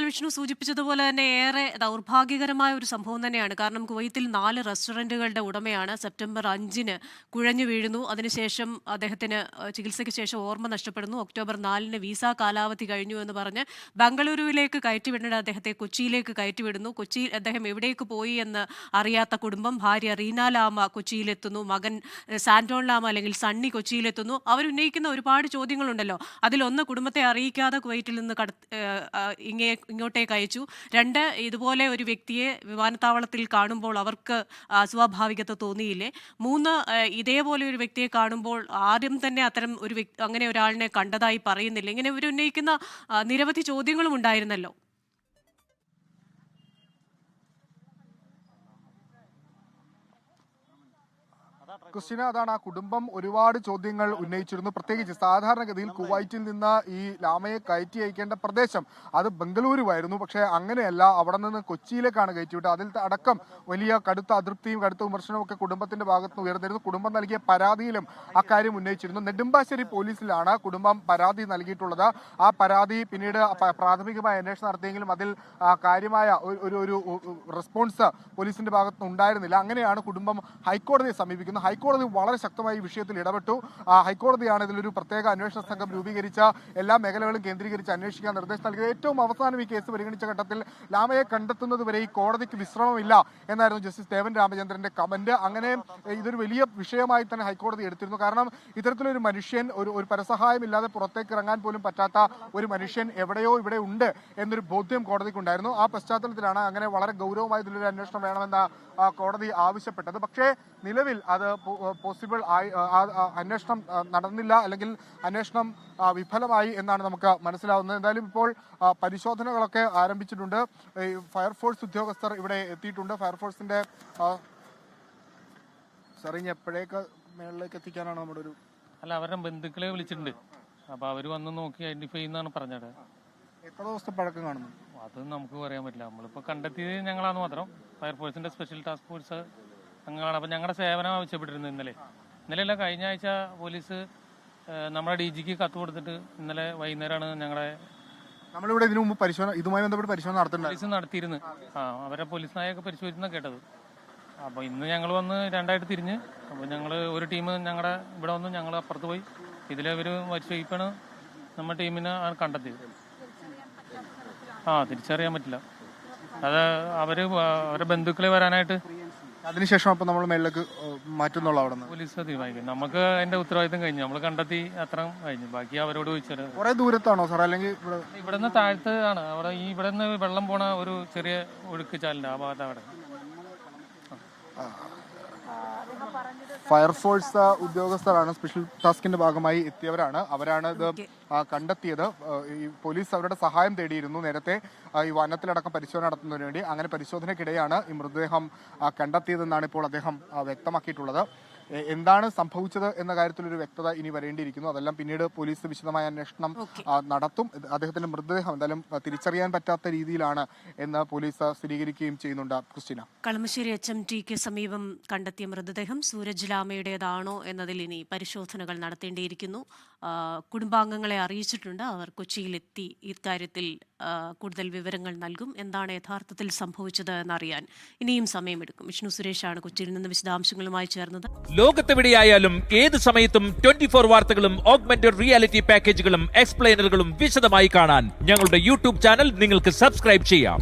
വിഷ്ണു സൂചിപ്പിച്ചതുപോലെ തന്നെ ഏറെ ദൗർഭാഗ്യകരമായ ഒരു സംഭവം തന്നെയാണ്. കാരണം കുവൈത്തിൽ 4 റെസ്റ്റോറന്റുകളുടെ ഉടമയാണ് സെപ്റ്റംബർ 5-ന് കുഴഞ്ഞു വീഴുന്നു. അതിനുശേഷം അദ്ദേഹത്തിന് ചികിത്സയ്ക്ക് ശേഷം ഓർമ്മ നഷ്ടപ്പെടുന്നു. ഒക്ടോബർ 4-ന് വിസ കാലാവധി കഴിഞ്ഞു എന്ന് പറഞ്ഞ് ബംഗളൂരുവിലേക്ക് കയറ്റിവിടേണ്ട അദ്ദേഹത്തെ കൊച്ചിയിലേക്ക് കയറ്റിവിടുന്നു. കൊച്ചിയിൽ അദ്ദേഹം എവിടേക്ക് പോയി എന്ന് അറിയാത്ത കുടുംബം, ഭാര്യ റീന ലാമ കൊച്ചിയിലെത്തുന്നു, മകൻ സാന്റോൺ ലാമ അല്ലെങ്കിൽ സണ്ണി കൊച്ചിയിലെത്തുന്നു. അവരുന്നയിക്കുന്ന ഒരുപാട് ചോദ്യങ്ങളുണ്ടല്ലോ. അതിലൊന്ന്, കുടുംബത്തെ അറിയിക്കാതെ കുവൈറ്റിൽ നിന്ന് ഇങ്ങോട്ടേക്ക് അയച്ചു. 2, ഇതുപോലെ ഒരു വ്യക്തിയെ വിമാനത്താവളത്തിൽ കാണുമ്പോൾ അവർക്ക് അസ്വാഭാവികത തോന്നിയില്ലേ? 3, ഇതേപോലെ ഒരു വ്യക്തിയെ കാണുമ്പോൾ ആദ്യം തന്നെ അത്തരം ഒരു അങ്ങനെ ഒരാളിനെ കണ്ടതായി പറയുന്നില്ല. ഇങ്ങനെ ഇവർ ഉന്നയിക്കുന്ന നിരവധി ചോദ്യങ്ങളും ഉണ്ടായിരുന്നല്ലോ. ക്രിസ്റ്റീന, അതാണ് ആ കുടുംബം ഒരുപാട് ചോദ്യങ്ങൾ ഉന്നയിച്ചിരുന്നു. പ്രത്യേകിച്ച് സാധാരണഗതിയിൽ കുവൈറ്റിൽ നിന്ന് ഈ ലാമയെ കയറ്റി അയക്കേണ്ട പ്രദേശം അത് ബംഗളൂരുവായിരുന്നു. പക്ഷേ അങ്ങനെയല്ല, അവിടെ നിന്ന് കൊച്ചിയിലേക്കാണ് കയറ്റിവിട്ടത്. അതിൽ അടക്കം വലിയ കടുത്ത അതൃപ്തിയും കടുത്ത വിമർശനവും ഒക്കെ കുടുംബത്തിന്റെ ഭാഗത്ത് നിന്ന് ഉയർന്നിരുന്നു. കുടുംബം നൽകിയ പരാതിയിലും അക്കാര്യം ഉന്നയിച്ചിരുന്നു. നെടുമ്പാശ്ശേരി പോലീസിലാണ് കുടുംബം പരാതി നൽകിയിട്ടുള്ളത്. ആ പരാതി പിന്നീട് പ്രാഥമികമായ അന്വേഷണം നടത്തിയെങ്കിലും അതിൽ കാര്യമായ ഒരു റെസ്പോൺസ് പോലീസിന്റെ ഭാഗത്തുനിന്ന് ഉണ്ടായിരുന്നില്ല. അങ്ങനെയാണ് കുടുംബം ഹൈക്കോടതിയെ സമീപിക്കുന്നത്. ഹൈക്കോടതി വളരെ ശക്തമായി ഈ വിഷയത്തിൽ ഇടപെട്ടു. ഹൈക്കോടതിയാണ് ഇതിലൊരു പ്രത്യേക അന്വേഷണ സംഘം രൂപീകരിച്ച എല്ലാ മേഖലകളും കേന്ദ്രീകരിച്ച് അന്വേഷിക്കാൻ നിർദ്ദേശം നൽകിയത്. ഏറ്റവും അവസാനം ഈ കേസ് പരിഗണിച്ച ഘട്ടത്തിൽ ലാമയെ കണ്ടെത്തുന്നതുവരെ ഈ കോടതിക്ക് വിശ്രമമില്ല എന്നായിരുന്നു ജസ്റ്റിസ് ദേവൻ രാമചന്ദ്രന്റെ കമന്റ്. അങ്ങനെ ഇതൊരു വലിയ വിഷയമായി തന്നെ ഹൈക്കോടതി എടുത്തിരുന്നു. കാരണം ഇത്തരത്തിലൊരു മനുഷ്യൻ ഒരു പരസഹായമില്ലാതെ പുറത്തേക്ക് ഇറങ്ങാൻ പോലും പറ്റാത്ത ഒരു മനുഷ്യൻ എവിടെയോ ഇവിടെ ഉണ്ട് എന്നൊരു ബോധ്യം കോടതിക്കുണ്ടായിരുന്നു. ആ പശ്ചാത്തലത്തിലാണ് അങ്ങനെ വളരെ ഗൗരവമായ ഇതിലൊരു അന്വേഷണം വേണമെന്ന കോടതി ആവശ്യപ്പെട്ടത്. പക്ഷേ നിലവിൽ അത് പോസിബിൾ ആയി, അന്വേഷണം നടന്നില്ല, അല്ലെങ്കിൽ അന്വേഷണം വിഫലമായി എന്നാണ് നമുക്ക് മനസ്സിലാവുന്നത്. എന്തായാലും ഇപ്പോൾ പരിശോധനകളൊക്കെ ആരംഭിച്ചിട്ടുണ്ട്. ഫയർഫോഴ്സ് ഉദ്യോഗസ്ഥർ ഇവിടെ എത്തിയിട്ടുണ്ട്. ഫയർഫോഴ്സിന്റെ സാറിഞ്ഞ് എപ്പോഴേക്ക് മേളിലേക്ക് എത്തിക്കാനാണ് നമ്മുടെ ഒരു അവരുടെ ബന്ധുക്കളെ വിളിച്ചിട്ടുണ്ട്. അപ്പൊ അവര് വന്ന് നോക്കി ഐഡന്റിഫൈ ചെയ്യുന്നതാണ് പറഞ്ഞത്. എത്ര ദിവസത്തെ പഴക്കം കാണുന്നു അത് നമുക്ക് പറയാൻ പറ്റില്ല. നമ്മളിപ്പോൾ കണ്ടെത്തിയത് ഞങ്ങളാന്ന് മാത്രം. ഫയർഫോഴ്സിന്റെ സ്പെഷ്യൽ ടാസ്ക് ഫോഴ്സ് ഞങ്ങളാണ്. അപ്പം ഞങ്ങളുടെ സേവനം ആവശ്യപ്പെട്ടിരുന്നു ഇന്നലെയല്ല, കഴിഞ്ഞ ആഴ്ച പോലീസ് നമ്മുടെ DGക്ക് കത്ത് കൊടുത്തിട്ട് ഇന്നലെ വൈകുന്നേരമാണ് നമ്മളിവിടെ ഇതിനു മുമ്പ് ഇതുമായി ബന്ധപ്പെട്ട് പരിശോധന പോലീസ് നടത്തിയിരുന്നു. അവരെ പോലീസ് നായൊക്കെ പരിശോധിച്ചെന്നാണ് കേട്ടത്. അപ്പോൾ ഇന്ന് ഞങ്ങൾ വന്ന് രണ്ടായിട്ട് തിരിഞ്ഞ്, അപ്പോൾ ഞങ്ങൾ ഒരു ടീം ഞങ്ങളുടെ ഇവിടെ വന്ന് ഞങ്ങൾ അപ്പുറത്ത് പോയി. ഇതിലൊരു പരിശോധിപ്പാണ് നമ്മുടെ ടീമിനെ കണ്ടെത്തിയത്. തിരിച്ചറിയാൻ പറ്റില്ല. അത് അവരെ ബന്ധുക്കളെ വരാനായിട്ട് അതിനുശേഷം അപ്പൊ നമ്മൾ മേളിലേക്ക് മാറ്റുന്നുള്ള അവിടെ പോലീസ് തീരുമാനിക്കും. നമുക്ക് അതിന്റെ ഉത്തരവാദിത്തം കഴിഞ്ഞു, നമ്മൾ കണ്ടെത്തി അത്ര കഴിഞ്ഞു. ബാക്കി അവരോട് ചോദിച്ചാൽ. കുറെ ദൂരത്താണോ സാർ, അല്ലെങ്കിൽ ഇവിടുന്ന് താഴത്ത് ആണ്. അവിടെ ഇവിടെ നിന്ന് വെള്ളം പോണ ഒരു ചെറിയ ഒഴുക്ക് ചാലിന്റെ ആ ഭാഗത്ത് അവിടെ. ഫയർഫോഴ്സ് ഉദ്യോഗസ്ഥരാണ്, സ്പെഷ്യൽ ടാസ്കിന്റെ ഭാഗമായി എത്തിയവരാണ്. അവരാണ് ഇത് കണ്ടെത്തിയത്. ഈ പോലീസ് അവരുടെ സഹായം തേടിയിരുന്നു നേരത്തെ ഈ വനത്തിലടക്കം പരിശോധന നടത്തുന്നതിന് വേണ്ടി. അങ്ങനെ പരിശോധനയ്ക്കിടെയാണ് ഈ മൃതദേഹം കണ്ടെത്തിയതെന്നാണ് ഇപ്പോൾ അദ്ദേഹം വ്യക്തമാക്കിയിട്ടുള്ളത്. എന്താണ് സംഭവിച്ചത് എന്ന കാര്യത്തിൽ ഒരു വ്യക്തത ഇനി വരേണ്ടിയിരിക്കുന്നു. അതെല്ലാം പിന്നീട് പോലീസ് വിശദമായ അന്വേഷണം നടത്തും. അദ്ദേഹത്തിന്റെ മൃതദേഹം എന്തായാലും തിരിച്ചറിയാൻ പറ്റാത്ത രീതിയിലാണ് എന്ന് പോലീസ് സ്ഥിരീകരിക്കുകയും ചെയ്യുന്നുണ്ട്. ക്രിസ്റ്റീന, കളമശ്ശേരി HMTക്ക് സമീപം കണ്ടെത്തിയ മൃതദേഹം സൂരജ് ലാമയുടേതാണോ എന്നതിൽ ഇനി പരിശോധനകൾ നടത്തേണ്ടിയിരിക്കുന്നു. കുടുംബാംഗങ്ങളെ അറിയിച്ചിട്ടുണ്ട്. അവർ കൊച്ചിയിലെത്തി ഇക്കാര്യത്തിൽ കൂടുതൽ വിവരങ്ങൾ നൽകും. എന്താണ് യഥാർത്ഥത്തിൽ സംഭവിച്ചത് എന്നറിയാൻ ഇനിയും സമയമെടുക്കും. വിഷ്ണു സുരേഷാണ് കൊച്ചിയിൽ നിന്ന് വിശദാംശങ്ങളുമായി ചേർന്നത്. ലോകത്തെവിടെയായാലും ഏത് സമയത്തും 24 വാർത്തകളും ഓഗ്മെന്റഡ് റിയാലിറ്റി പാക്കേജുകളും എക്സ്പ്ലെയിനറുകളും വിശദമായി കാണാൻ ഞങ്ങളുടെ YouTube ചാനൽ നിങ്ങൾക്ക് സബ്സ്ക്രൈബ് ചെയ്യാം.